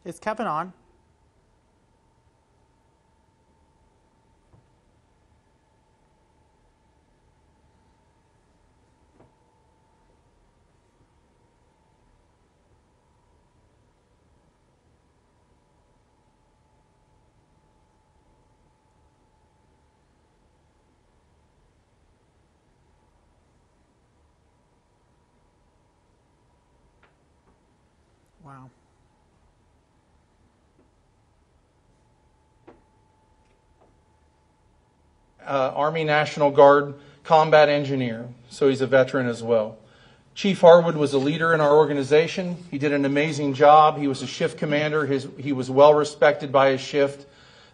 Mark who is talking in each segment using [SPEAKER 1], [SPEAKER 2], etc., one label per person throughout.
[SPEAKER 1] Is Kevin on? Wow.
[SPEAKER 2] Army National Guard combat engineer, so he's a veteran as well. Chief Harwood was a leader in our organization. He did an amazing job. He was a shift commander. He was well respected by his shift.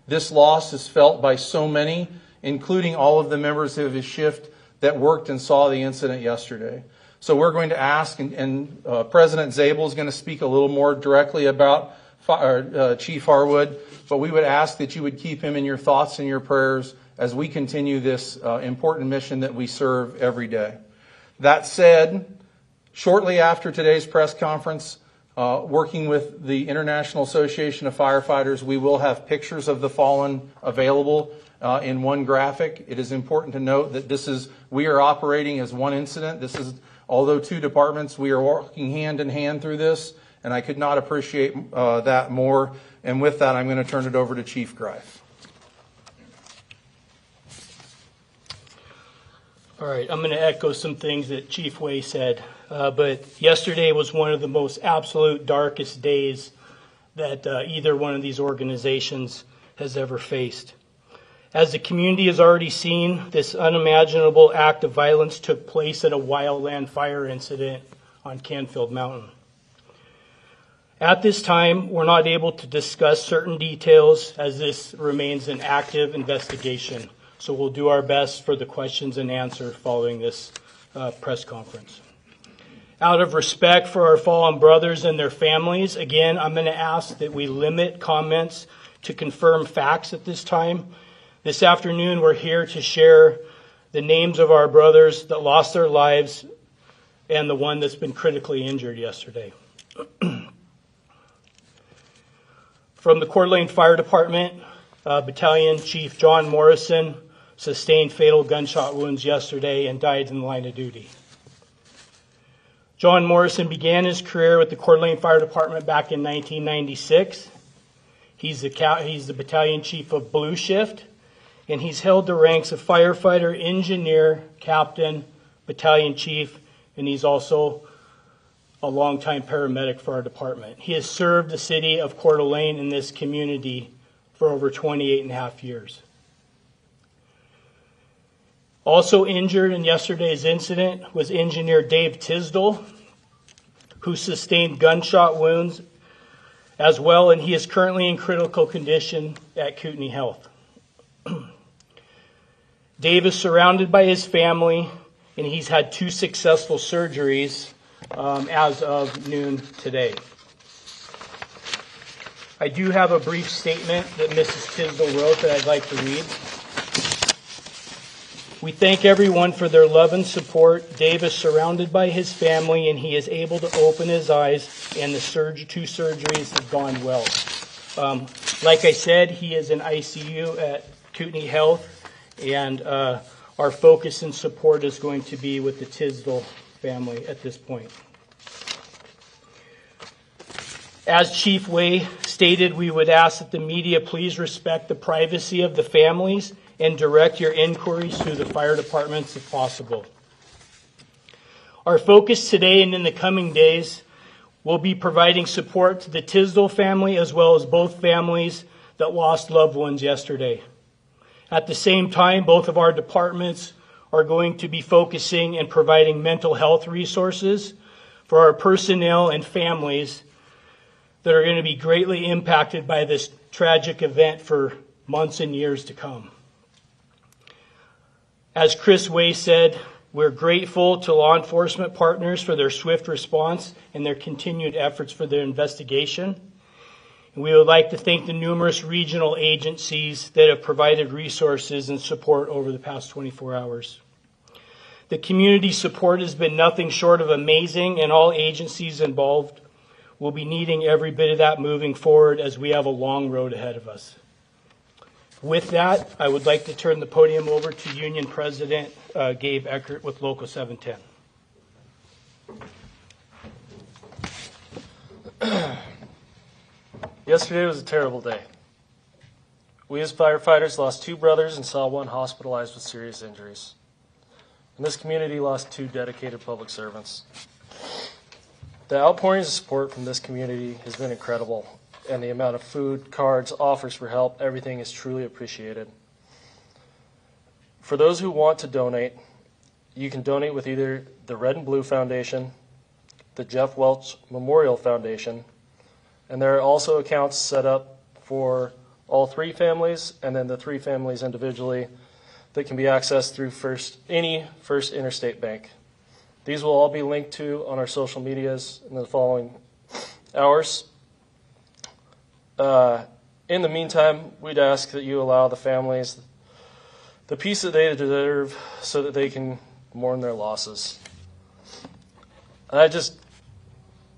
[SPEAKER 2] This loss is felt by so many, including all of the members of his shift that worked and saw the incident yesterday. So we're going to ask, and President Zabel is going to speak a little more directly about Chief Harwood, but we would ask that you would keep him in your thoughts and your prayers as we continue this important mission that we serve every day. That said, shortly after today's press conference, working with the International Association of Firefighters, we will have pictures of the fallen available in one graphic. It is important to note that we are operating as one incident. Although two departments, we are working hand in hand through this, and I could not appreciate that more. And with that, I'm going to turn it over to Chief Greif.
[SPEAKER 3] All right, I'm going to echo some things that Chief Way said, but yesterday was one of the most absolute darkest days that either one of these organizations has ever faced. As the community has already seen, this unimaginable act of violence took place at a wildland fire incident on Canfield Mountain. At this time, we're not able to discuss certain details as this remains an active investigation. So we'll do our best for the questions and answers following this press conference. Out of respect for our fallen brothers and their families, again, I'm going to ask that we limit comments to confirm facts at this time. This afternoon, we're here to share the names of our brothers that lost their lives and the one that's been critically injured yesterday. From the Coeur d'Alene Fire Department, Battalion Chief John Morrison sustained fatal gunshot wounds yesterday and died in the line of duty. John Morrison began his career with the Coeur d'Alene Fire Department back in 1996. He's the battalion chief of Blue Shift, and he's held the ranks of firefighter, engineer, captain, battalion chief, and he's also a longtime paramedic for our department. He has served the city of Coeur d'Alene in this community for over 28 and a half years. Also injured in yesterday's incident was engineer Dave Tisdall, who sustained gunshot wounds as well, and he is currently in critical condition at Kootenai Health. Dave is surrounded by his family, and he's had 2 successful surgeries as of noon today. I do have a brief statement that Mrs. Tisdall wrote that I'd like to read. We thank everyone for their love and support. Dave is surrounded by his family, and he is able to open his eyes, and the 2 surgeries have gone well. Like I said, he is in ICU at Kootenai Health, and our focus and support is going to be with the Tisdall family at this point. As Chief Way stated, we would ask that the media please respect the privacy of the families and direct your inquiries to the fire departments if possible. Our focus today and in the coming days will be providing support to the Tisdall family as well as both families that lost loved ones yesterday. At the same time, both of our departments are going to be focusing and providing mental health resources for our personnel and families that are going to be greatly impacted by this tragic event for months and years to come. As Chris Way said, we're grateful to law enforcement partners for their swift response and their continued efforts for their investigation. And we would like to thank the numerous regional agencies that have provided resources and support over the past 24 hours. The community support has been nothing short of amazing, and all agencies involved we'll be needing every bit of that moving forward as we have a long road ahead of us. With that, I would like to turn the podium over to Union President Gabe Eckert with Local 710.
[SPEAKER 4] Yesterday was a terrible day. We as firefighters lost 2 brothers and saw one hospitalized with serious injuries. And this community lost 2 dedicated public servants. The outpourings of support from this community has been incredible, and the amount of food, cards, offers for help, everything is truly appreciated. For those who want to donate, you can donate with either the Red and Blue Foundation, the Jeff Welch Memorial Foundation, and there are also accounts set up for all 3 families, and then the 3 families individually that can be accessed through any First Interstate Bank. These will all be linked to on our social medias in the following hours. In the meantime, we'd ask that you allow the families the peace that they deserve so that they can mourn their losses.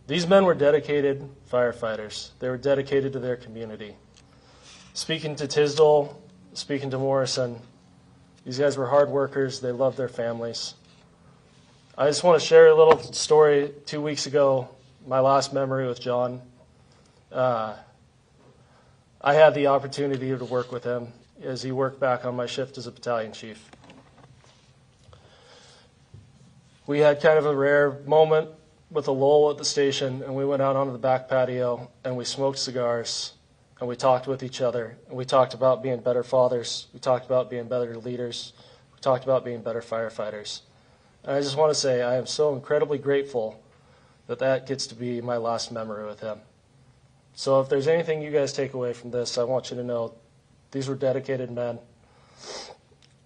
[SPEAKER 4] These men were dedicated firefighters. They were dedicated to their community. Speaking to Tisdale, speaking to Morrison, these guys were hard workers. They loved their families. I just want to share a little story. 2 weeks ago, my last memory with John. I had the opportunity to work with him as he worked back on my shift as a battalion chief. We had kind of a rare moment with a lull at the station, and we went out onto the back patio and we smoked cigars and we talked with each other, and we talked about being better fathers, we talked about being better leaders, we talked about being better firefighters. And I just want to say I am so incredibly grateful that that gets to be my last memory with him. So if there's anything you guys take away from this, I want you to know these were dedicated men,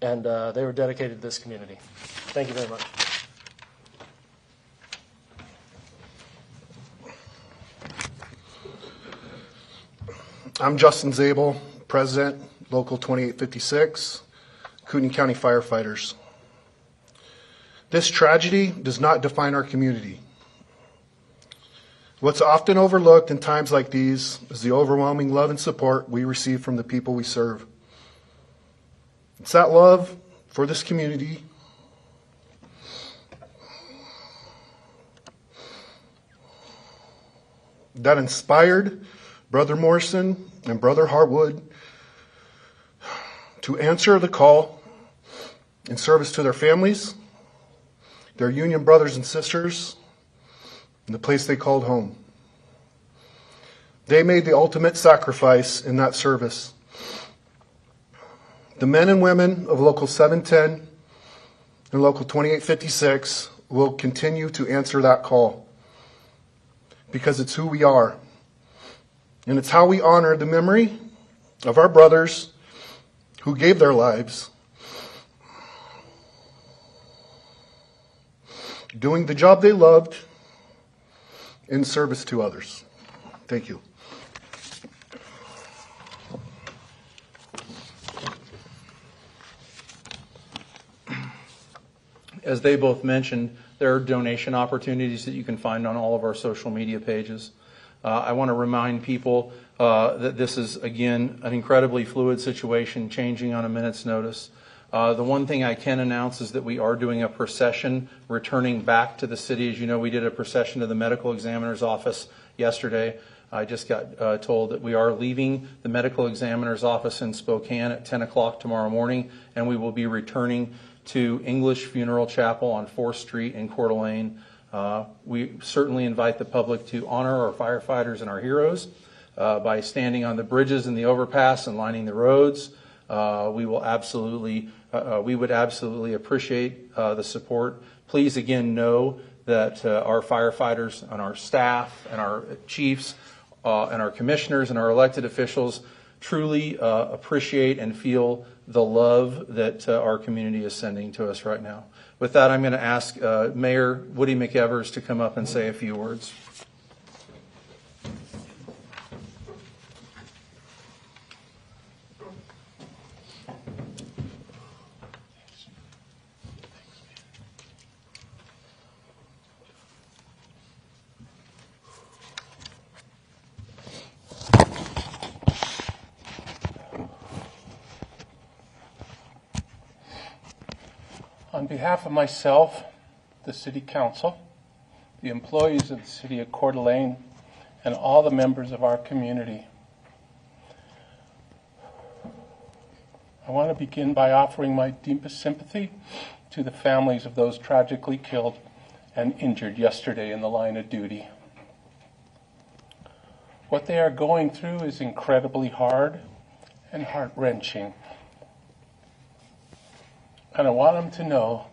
[SPEAKER 4] and they were dedicated to this community. Thank you very much.
[SPEAKER 5] I'm Justin Zabel, President, Local 2856, Kootenai County Firefighters. This tragedy does not define our community. What's often overlooked in times like these is the overwhelming love and support we receive from the people we serve. It's that love for this community that inspired Brother Morrison and Brother Hartwood to answer the call in service to their families, their union brothers and sisters, and the place they called home. They made the ultimate sacrifice in that service. The men and women of Local 710 and Local 2856 will continue to answer that call because it's who we are. And it's how we honor the memory of our brothers who gave their lives doing the job they loved in service to others. Thank you.
[SPEAKER 2] As they both mentioned, there are donation opportunities that you can find on all of our social media pages. I want to remind people that this is, again, an incredibly fluid situation, changing on a minute's notice. The one thing I can announce is that we are doing a procession returning back to the city. As you know, we did a procession to the medical examiner's office yesterday. I just got told that we are leaving the medical examiner's office in Spokane at 10 o'clock tomorrow morning, and we will be returning to English Funeral Chapel on 4th Street in Coeur d'Alene. We certainly invite the public to honor our firefighters and our heroes by standing on the bridges and the overpass and lining the roads. We would absolutely appreciate the support. Please again know that our firefighters and our staff and our chiefs and our commissioners and our elected officials truly appreciate and feel the love that our community is sending to us right now. With that, I'm going to ask Mayor Woody McEvers to come up and say a few words.
[SPEAKER 6] behalf of myself, the City Council, the employees of the City of Coeur d'Alene, and all the members of our community, I want to begin by offering my deepest sympathy to the families of those tragically killed and injured yesterday in the line of duty. What they are going through is incredibly hard and heart-wrenching. And I want them to know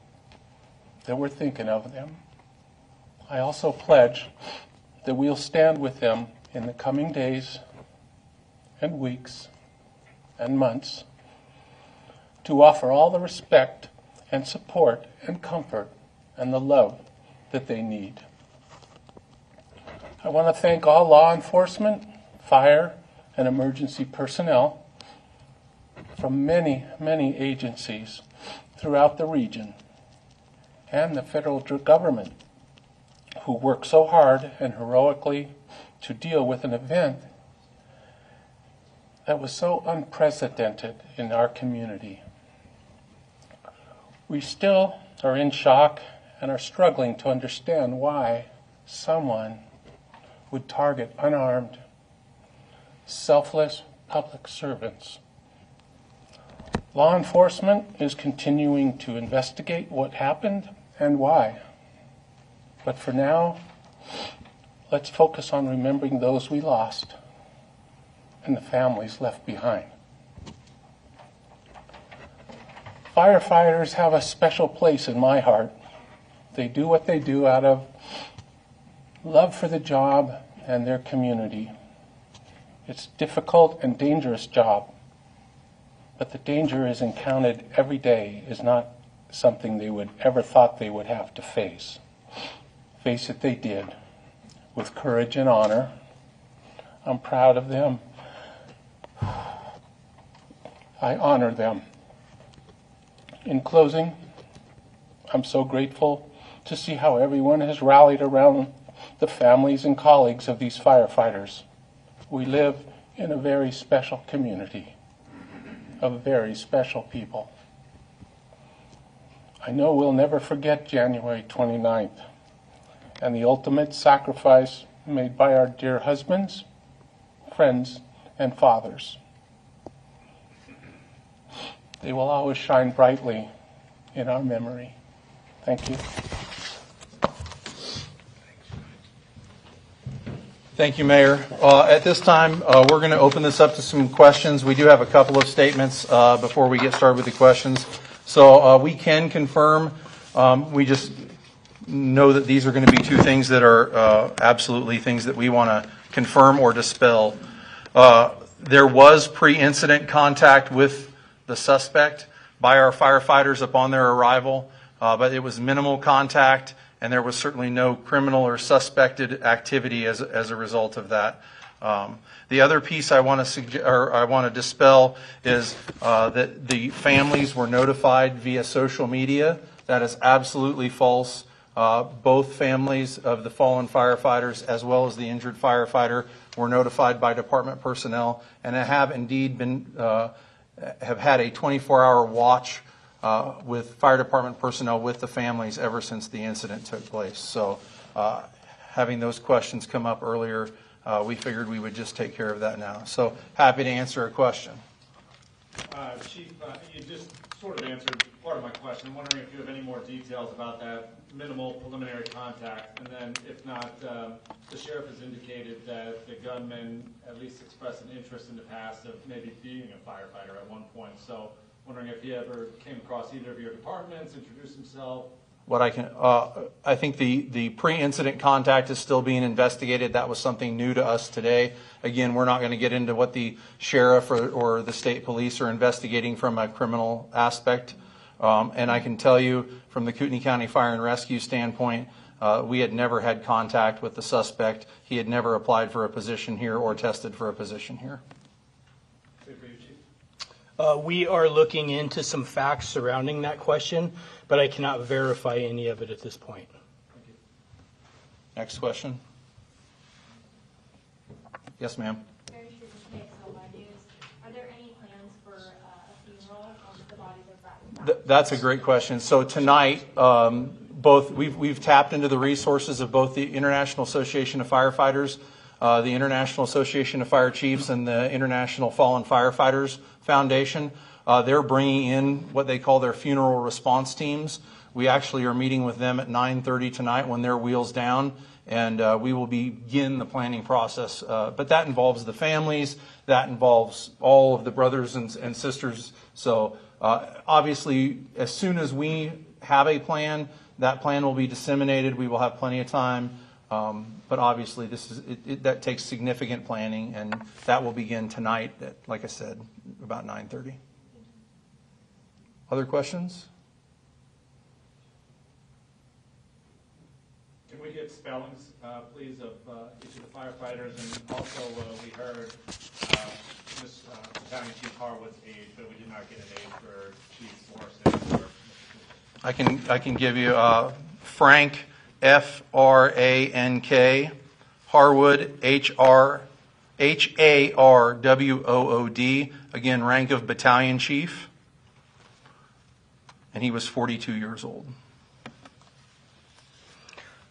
[SPEAKER 6] that we're thinking of them. I also pledge that we'll stand with them in the coming days and weeks and months to offer all the respect and support and comfort and the love that they need. I want to thank all law enforcement, fire, and emergency personnel from many, many agencies throughout the region and the federal government who work so hard and heroically to deal with an event that was so unprecedented in our community. We still are in shock and are struggling to understand why someone would target unarmed, selfless public servants. Law enforcement is continuing to investigate what happened and why. But for now, let's focus on remembering those we lost and the families left behind. Firefighters have a special place in my heart. They do what they do out of love for the job and their community. It's a difficult and dangerous job, but the danger is encountered every day is not something they would ever thought they would have to face. Face it, they did, with courage and honor. I'm proud of them. I honor them. In closing, I'm so grateful to see how everyone has rallied around the families and colleagues of these firefighters. We live in a very special community of very special people. I know we'll never forget January 29th and the ultimate sacrifice made by our dear husbands, friends, and fathers. They will always shine brightly in our memory. Thank you.
[SPEAKER 2] Thank you, Mayor. At this time, we're going to open this up to some questions. We do have a couple of statements before we get started with the questions. So we can confirm, we just know that these are going to be two things that are absolutely things that we want to confirm or dispel. There was pre-incident contact with the suspect by our firefighters upon their arrival, but it was minimal contact, and there was certainly no criminal or suspected activity as a result of that. The other piece I want to dispel is that the families were notified via social media. That is absolutely false. Both families of the fallen firefighters as well as the injured firefighter were notified by department personnel and have indeed been have had a 24-hour watch with fire department personnel with the families ever since the incident took place. So having those questions come up earlier, we figured we would just take care of that now. So happy to answer a question.
[SPEAKER 7] Chief, you just sort of answered part of my question. I'm wondering if you have any more details about that minimal preliminary contact. And then if not, the sheriff has indicated that the gunman at least expressed an interest in the past of maybe being a firefighter at one point. So wondering if he ever came across either of your departments, introduced himself.
[SPEAKER 2] What I think the pre-incident contact is still being investigated. That was something new to us today. Again, we're not going to get into what the sheriff or the state police are investigating from a criminal aspect. And I can tell you from the Kootenai County Fire and Rescue standpoint, we had never had contact with the suspect. He had never applied for a position here or tested for a position here.
[SPEAKER 3] We are looking into some facts surrounding that question, but I cannot verify any of it at this point.
[SPEAKER 2] Next question. Yes, ma'am.
[SPEAKER 8] Very sure to take so my news. Are there any plans for a funeral of the bodies of
[SPEAKER 2] That's a great question. So tonight, we've tapped into the resources of both the International Association of Firefighters, the International Association of Fire Chiefs, and the International Fallen Firefighters Foundation. They're bringing in what they call their funeral response teams. We actually are meeting with them at 9:30 tonight when they're wheels down, and we will begin the planning process. But that involves the families, that involves all of the brothers and sisters. So obviously, as soon as we have a plan, that plan will be disseminated. We will have plenty of time. But obviously, that takes significant planning, and that will begin tonight at, like I said, about 9:30. Other questions?
[SPEAKER 7] Can we get spellings, please, of each of the firefighters? And also, we heard Miss Battalion Chief Harwood's age, but we did not get an age for Chief Morrison.
[SPEAKER 2] I can give you Frank, Frank, Harwood, Harwood. Again, rank of Battalion Chief. And he was 42 years old.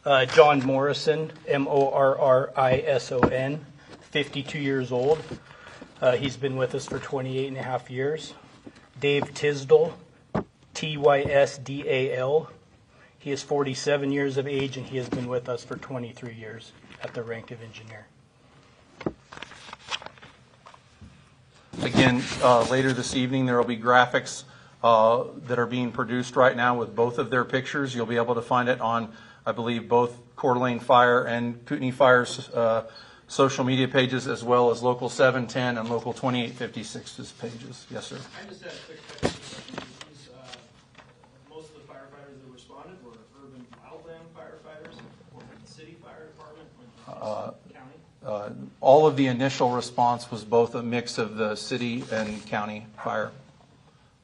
[SPEAKER 3] John Morrison, Morrison, 52 years old. He's been with us for 28 and a half years. Dave Tisdall, Tysdal. He is 47 years of age, and he has been with us for 23 years at the rank of engineer.
[SPEAKER 2] Again, later this evening, there will be graphics that are being produced right now with both of their pictures. You'll be able to find it on, I believe, both Coeur d'Alene Fire and Kootenai Fire's social media pages, as well as Local 710 and Local 2856's pages. Yes, sir.
[SPEAKER 8] I just had a quick question. Most of the firefighters that responded were urban wildland firefighters, or from the city fire department, or county?
[SPEAKER 2] All of the initial response was both a mix of the city and county fire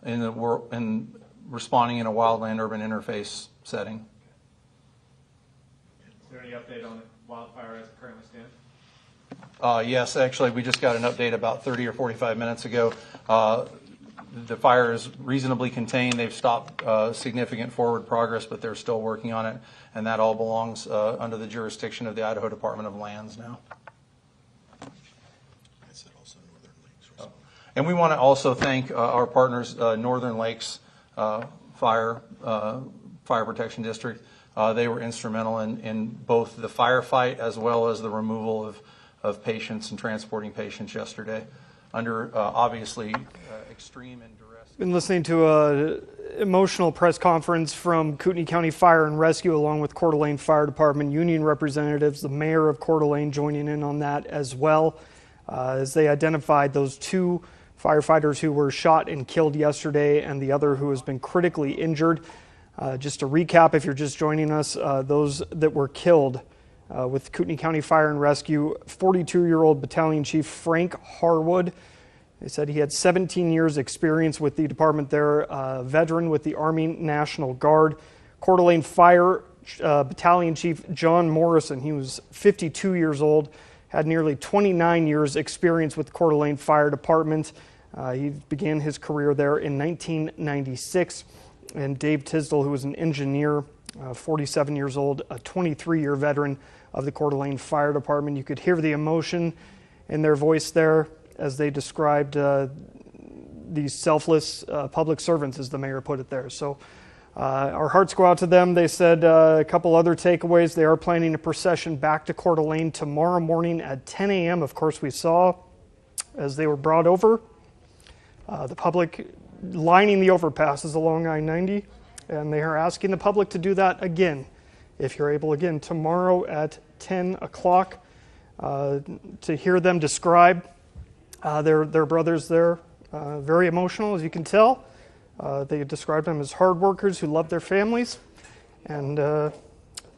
[SPEAKER 2] in responding in a wildland urban interface setting.
[SPEAKER 7] Is there any update on the wildfire as it currently stands?
[SPEAKER 2] Yes, actually, we just got an update about 30 or 45 minutes ago. The fire is reasonably contained. They've stopped significant forward progress, but they're still working on it, and that all belongs under the jurisdiction of the Idaho Department of Lands now. And we want to also thank our partners, Northern Lakes Fire Protection District. They were instrumental in both the firefight as well as the removal of patients and transporting patients yesterday under obviously extreme and duress.
[SPEAKER 9] Been listening to an emotional press conference from Kootenai County Fire and Rescue along with Coeur d'Alene Fire Department union representatives, the mayor of Coeur d'Alene joining in on that as well, as they identified those two firefighters who were shot and killed yesterday and the other who has been critically injured. Just to recap, if you're just joining us, those that were killed with Kootenai County Fire and Rescue, 42-year-old Battalion Chief Frank Harwood. They said he had 17 years experience with the department there, a veteran with the Army National Guard. Coeur d'Alene Fire Battalion Chief John Morrison, he was 52 years old, had nearly 29 years experience with Coeur d'Alene Fire Department. He began his career there in 1996. And Dave Tisdall, who was an engineer, 47 years old, a 23-year veteran of the Coeur d'Alene Fire Department. You could hear the emotion in their voice there as they described these selfless public servants, as the mayor put it there. So our hearts go out to them. They said a couple other takeaways. They are planning a procession back to Coeur d'Alene tomorrow morning at 10 a.m. Of course, we saw as they were brought over, the public lining the overpasses along I-90, and they are asking the public to do that again, if you're able, again, tomorrow at 10 o'clock, to hear them describe their brothers there. Very emotional, as you can tell. They described them as hard workers who love their families, and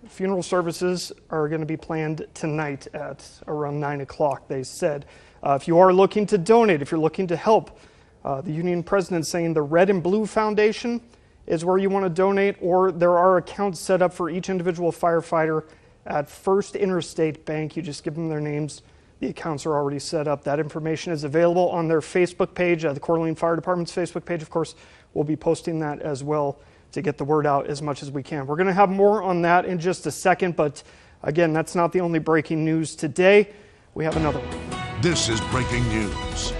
[SPEAKER 9] funeral services are going to be planned tonight at around 9 o'clock, they said. If you are looking to donate, if you're looking to help, the union president saying the Red and Blue Foundation is where you want to donate, or there are accounts set up for each individual firefighter at First Interstate Bank. You just give them their names. The accounts are already set up. That information is available on their Facebook page, the Coeur d'Alene Fire Department's Facebook page. Of course, we'll be posting that as well to get the word out as much as we can. We're going to have more on that in just a second, but again, that's not the only breaking news today. We have another one.
[SPEAKER 10] This is breaking news.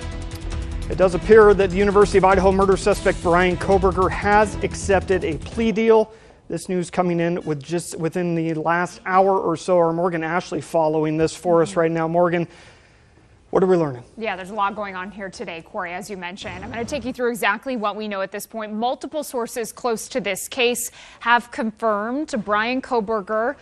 [SPEAKER 9] It does appear that the University of Idaho murder suspect Bryan Kohberger has accepted a plea deal. This news coming in with just within the last hour or so. Our Morgan Ashley following this for us right now. Morgan, what are we learning?
[SPEAKER 11] Yeah, there's a lot going on here today, Corey, as you mentioned. I'm going to take you through exactly what we know at this point. Multiple sources close to this case have confirmed Bryan Kohberger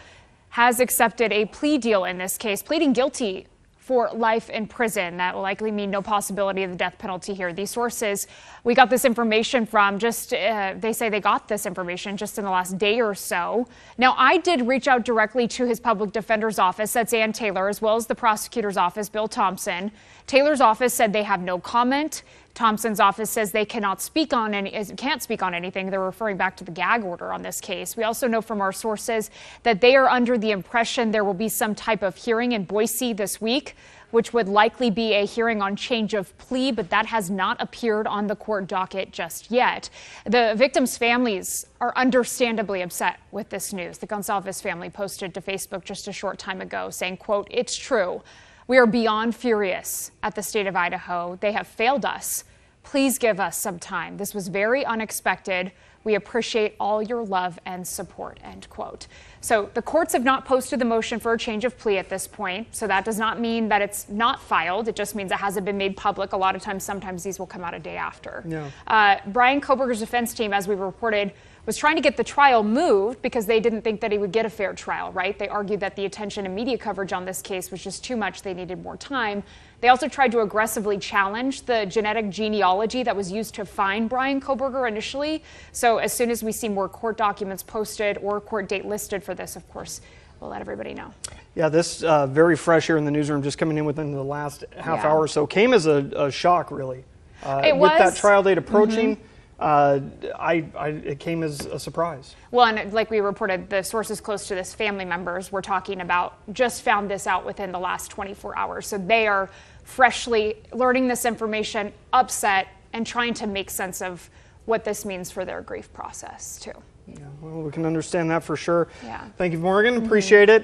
[SPEAKER 11] has accepted a plea deal in this case, pleading guilty for life in prison. That will likely mean no possibility of the death penalty here. These sources we got this information from they say they got this information just in the last day or so. Now, I did reach out directly to his public defender's office, that's Ann Taylor, as well as the prosecutor's office, Bill Thompson. Taylor's office said they have no comment. Thompson's office says they can't speak on anything. They're referring back to the gag order on this case. We also know from our sources that they are under the impression there will be some type of hearing in Boise this week, which would likely be a hearing on change of plea, but that has not appeared on the court docket just yet. The victims' families are understandably upset with this news. The Gonsalves family posted to Facebook just a short time ago saying, quote, "It's true. We are beyond furious at the state of Idaho. They have failed us. Please give us some time. This was very unexpected. We appreciate all your love and support," end quote. So the courts have not posted the motion for a change of plea at this point. So that does not mean that it's not filed. It just means it hasn't been made public. A lot of times, sometimes these will come out a day after. Yeah. Bryan Kohberger's defense team, as we reported, was trying to get the trial moved because they didn't think that he would get a fair trial, right? They argued that the attention and media coverage on this case was just too much. They needed more time. They also tried to aggressively challenge the genetic genealogy that was used to find Bryan Kohberger initially. So as soon as we see more court documents posted or a court date listed for this, of course, we'll let everybody know. Yeah, this very fresh here in the newsroom, just coming in within the last half hour or so, came as a shock, really. With that trial date approaching, it came as a surprise. Well, and like we reported, the sources close to this family members were talking about just found this out within the last 24 hours. So they are freshly learning this information, upset, and trying to make sense of what this means for their grief process, too. Yeah, well, we can understand that for sure. Yeah. Thank you, Morgan. Appreciate it.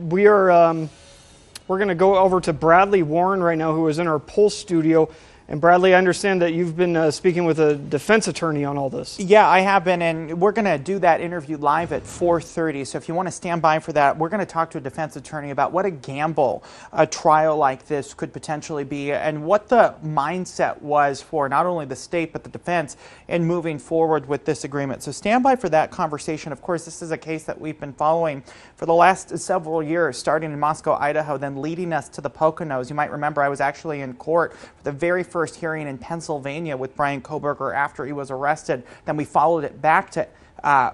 [SPEAKER 11] We're going to go over to Bradley Warren right now, who is in our Pulse studio. And Bradley, I understand that you've been speaking with a defense attorney on all this.
[SPEAKER 12] Yeah, I have been, and we're going to do that interview live at 4:30. So if you want to stand by for that, we're going to talk to a defense attorney about what a gamble a trial like this could potentially be and what the mindset was for not only the state but the defense in moving forward with this agreement. So stand by for that conversation. Of course, this is a case that we've been following for the last several years, starting in Moscow, Idaho, then leading us to the Poconos. You might remember I was actually in court for the very first hearing in Pennsylvania with Bryan Kohberger after he was arrested. Then we followed it back to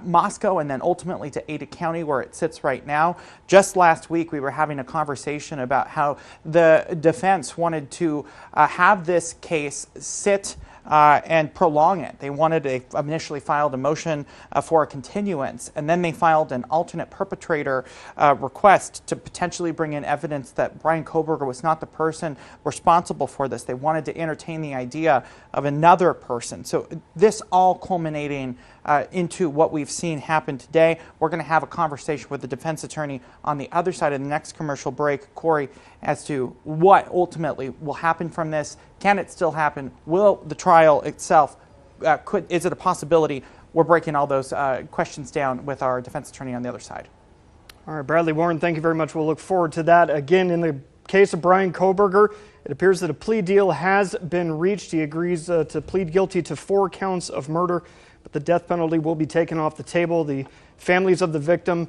[SPEAKER 12] Moscow and then ultimately to Ada County, where it sits right now. Just last week, we were having a conversation about how the defense wanted to have this case sit and prolong it. They initially filed a motion for a continuance, and then they filed an alternate perpetrator request to potentially bring in evidence that Bryan Kohberger was not the person responsible for this. They wanted to entertain the idea of another person. So this all culminating into what we've seen happen today. We're going to have a conversation with the defense attorney on the other side of the next commercial break, Corey, as to what ultimately will happen from this. Can it still happen? Will the trial itself, is it a possibility? We're breaking all those questions down with our defense attorney on the other side. All right, Bradley Warren, thank you very much. We'll look forward to that. Again, in the case of Bryan Kohberger, it appears that a plea deal has been reached. He agrees to plead guilty to 4 counts of murder, but the death penalty will be taken off the table. The families of the victim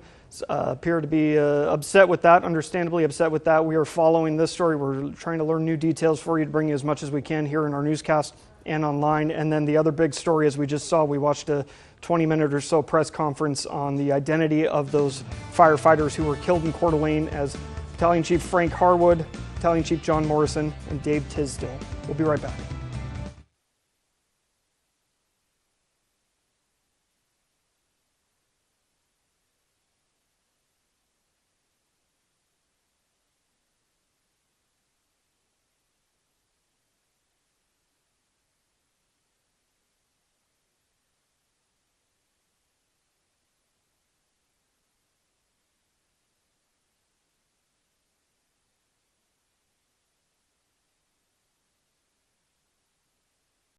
[SPEAKER 12] appear to be upset with that, understandably upset with that. We are following this story. We're trying to learn new details for you to bring you as much as we can here in our newscast and online. And then the other big story, as we just saw, we watched a 20-minute or so press conference on the identity of those firefighters who were killed in Coeur d'Alene as Battalion Chief Frank Harwood, Battalion Chief John Morrison, and Dave Tisdale. We'll be right back.